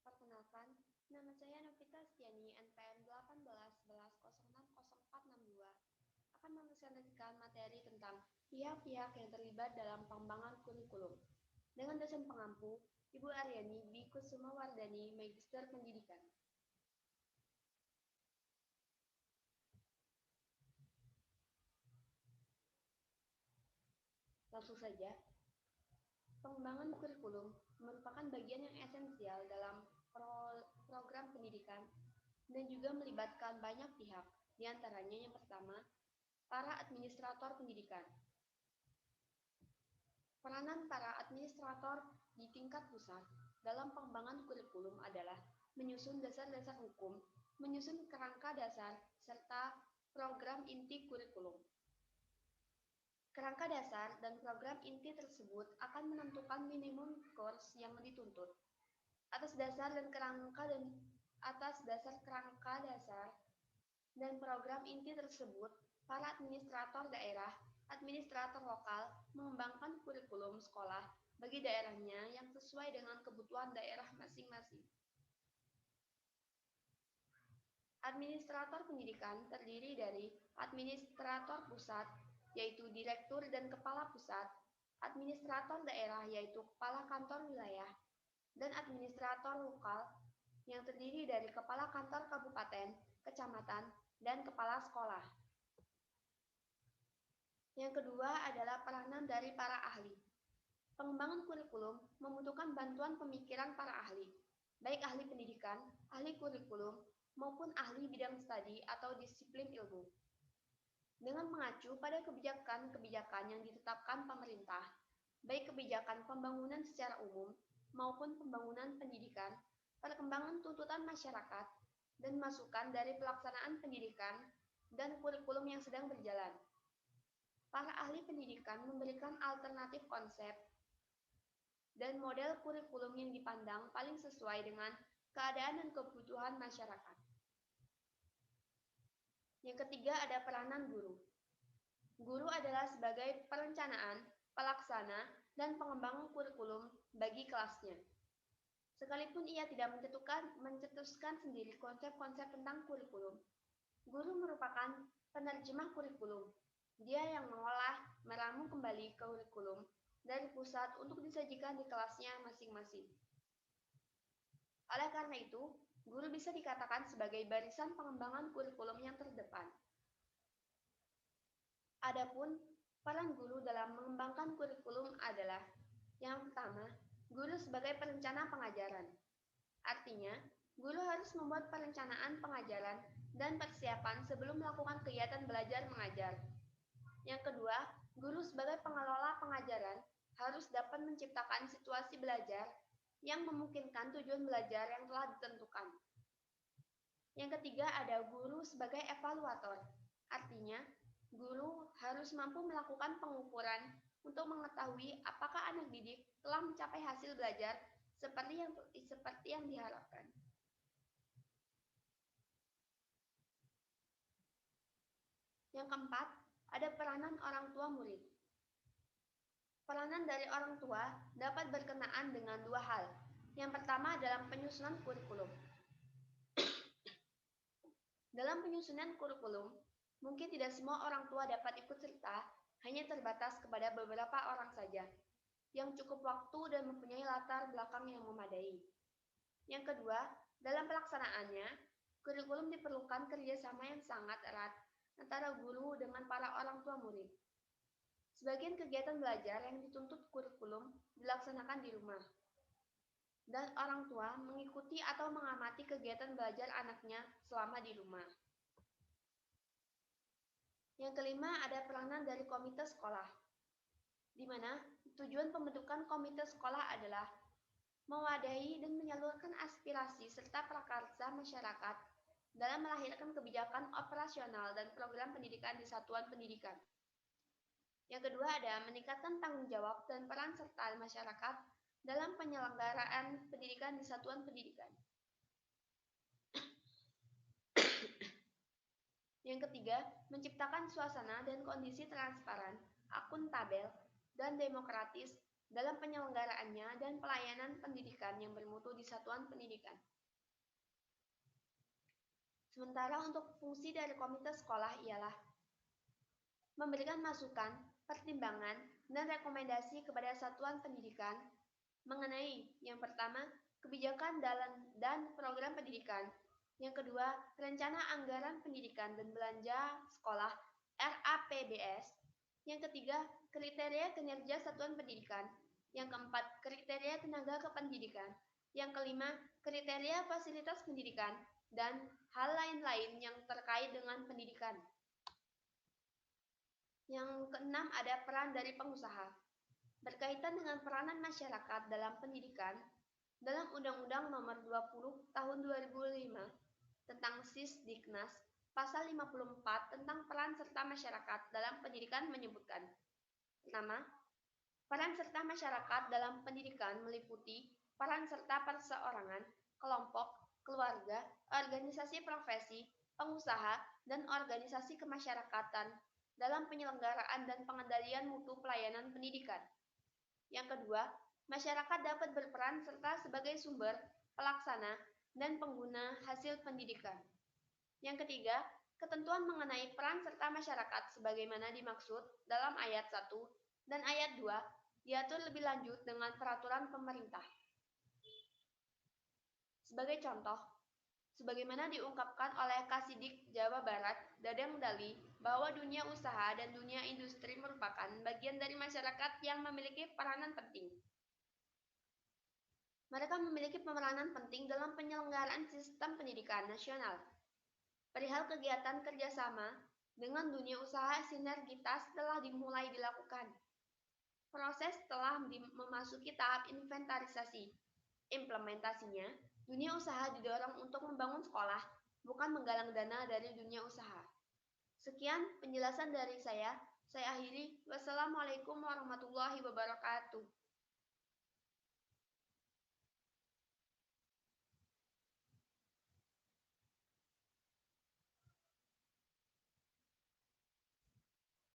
Perkenalkan, nama saya Novita Stiani, NPM 1811060462, akan mempresentasikan materi tentang pihak-pihak yang terlibat dalam pengembangan kurikulum. Dengan dosen pengampu, Ibu Aryani B. Kusumawardani, Magister Pendidikan. Langsung saja, pengembangan kurikulum merupakan bagian yang esensial dalam program pendidikan dan juga melibatkan banyak pihak, diantaranya yang pertama, para administrator pendidikan. Peranan para administrator di tingkat pusat dalam pengembangan kurikulum adalah menyusun dasar-dasar hukum, menyusun kerangka dasar, serta program inti kurikulum. Kerangka dasar dan program inti tersebut akan menentukan minimum course yang dituntut. Atas dasar kerangka dasar dan program inti tersebut, para administrator daerah, administrator lokal mengembangkan kurikulum sekolah bagi daerahnya yang sesuai dengan kebutuhan daerah masing-masing. Administrator pendidikan terdiri dari administrator pusat, yaitu direktur dan kepala pusat, administrator daerah, yaitu kepala kantor wilayah, dan administrator lokal yang terdiri dari kepala kantor kabupaten, kecamatan, dan kepala sekolah. Yang kedua adalah peranan dari para ahli. Pengembangan kurikulum membutuhkan bantuan pemikiran para ahli, baik ahli pendidikan, ahli kurikulum, maupun ahli bidang studi atau disiplin ilmu. Dengan mengacu pada kebijakan-kebijakan yang ditetapkan pemerintah, baik kebijakan pembangunan secara umum maupun pembangunan pendidikan, perkembangan tuntutan masyarakat, dan masukan dari pelaksanaan pendidikan dan kurikulum yang sedang berjalan. Para ahli pendidikan memberikan alternatif konsep dan model kurikulum yang dipandang paling sesuai dengan keadaan dan kebutuhan masyarakat. Yang ketiga ada peranan guru. Guru adalah sebagai perencanaan, pelaksana, dan pengembang kurikulum bagi kelasnya. Sekalipun ia tidak mencetuskan sendiri konsep-konsep tentang kurikulum, guru merupakan penerjemah kurikulum. Dia yang mengolah, meramu kembali kurikulum dari pusat untuk disajikan di kelasnya masing-masing. Oleh karena itu, guru bisa dikatakan sebagai barisan pengembangan kurikulum yang terdepan. Adapun peran guru dalam mengembangkan kurikulum adalah yang pertama, guru sebagai perencana pengajaran. Artinya, guru harus membuat perencanaan pengajaran dan persiapan sebelum melakukan kegiatan belajar mengajar. Yang kedua, guru sebagai pengelola pengajaran harus dapat menciptakan situasi belajar yang memungkinkan tujuan belajar yang telah ditentukan. Yang ketiga ada guru sebagai evaluator. Artinya, guru harus mampu melakukan pengukuran untuk mengetahui apakah anak didik telah mencapai hasil belajar seperti yang diharapkan. Yang keempat, ada peranan orang tua murid. Peranan dari orang tua dapat berkenaan dengan dua hal. Yang pertama dalam penyusunan kurikulum. Dalam penyusunan kurikulum, mungkin tidak semua orang tua dapat ikut serta, hanya terbatas kepada beberapa orang saja, yang cukup waktu dan mempunyai latar belakang yang memadai. Yang kedua, dalam pelaksanaannya, kurikulum diperlukan kerjasama yang sangat erat antara guru dengan para orang tua murid. Sebagian kegiatan belajar yang dituntut kurikulum dilaksanakan di rumah, dan orang tua mengikuti atau mengamati kegiatan belajar anaknya selama di rumah. Yang kelima ada peranan dari komite sekolah, di mana tujuan pembentukan komite sekolah adalah mewadahi dan menyalurkan aspirasi serta prakarsa masyarakat dalam melahirkan kebijakan operasional dan program pendidikan di satuan pendidikan. Yang kedua ada meningkatkan tanggung jawab dan peran serta masyarakat dalam penyelenggaraan pendidikan di satuan pendidikan. Yang ketiga, menciptakan suasana dan kondisi transparan, akuntabel, dan demokratis dalam penyelenggaraannya dan pelayanan pendidikan yang bermutu di satuan pendidikan. Sementara untuk fungsi dari komite sekolah ialah memberikan masukan, pertimbangan, dan rekomendasi kepada satuan pendidikan mengenai yang pertama, kebijakan dan program pendidikan. Yang kedua, rencana anggaran pendidikan dan belanja sekolah RAPBS. Yang ketiga, kriteria kinerja satuan pendidikan. Yang keempat, kriteria tenaga kependidikan. Yang kelima, kriteria fasilitas pendidikan dan hal lain-lain yang terkait dengan pendidikan. Yang keenam, ada peran dari pengusaha. Berkaitan dengan peranan masyarakat dalam pendidikan, dalam Undang-Undang Nomor 20 Tahun 2005 tentang Sisdiknas, Pasal 54 tentang peran serta masyarakat dalam pendidikan menyebutkan. Pertama, peran serta masyarakat dalam pendidikan meliputi peran serta perseorangan, kelompok, keluarga, organisasi profesi, pengusaha, dan organisasi kemasyarakatan dalam penyelenggaraan dan pengendalian mutu pelayanan pendidikan. Yang kedua, masyarakat dapat berperan serta sebagai sumber, pelaksana, dan pengguna hasil pendidikan. Yang ketiga, ketentuan mengenai peran serta masyarakat sebagaimana dimaksud dalam ayat 1 dan ayat 2 diatur lebih lanjut dengan peraturan pemerintah. Sebagai contoh, sebagaimana diungkapkan oleh Kasidik Jawa Barat, Dadang Dali, bahwa dunia usaha dan dunia industri merupakan bagian dari masyarakat yang memiliki peranan penting. Mereka memiliki peranan penting dalam penyelenggaraan sistem pendidikan nasional. Perihal kegiatan kerjasama dengan dunia usaha, sinergitas telah dimulai dilakukan. Proses telah memasuki tahap inventarisasi. Implementasinya, dunia usaha didorong untuk membangun sekolah, bukan menggalang dana dari dunia usaha. Sekian penjelasan dari saya. Saya akhiri. Wassalamualaikum warahmatullahi wabarakatuh.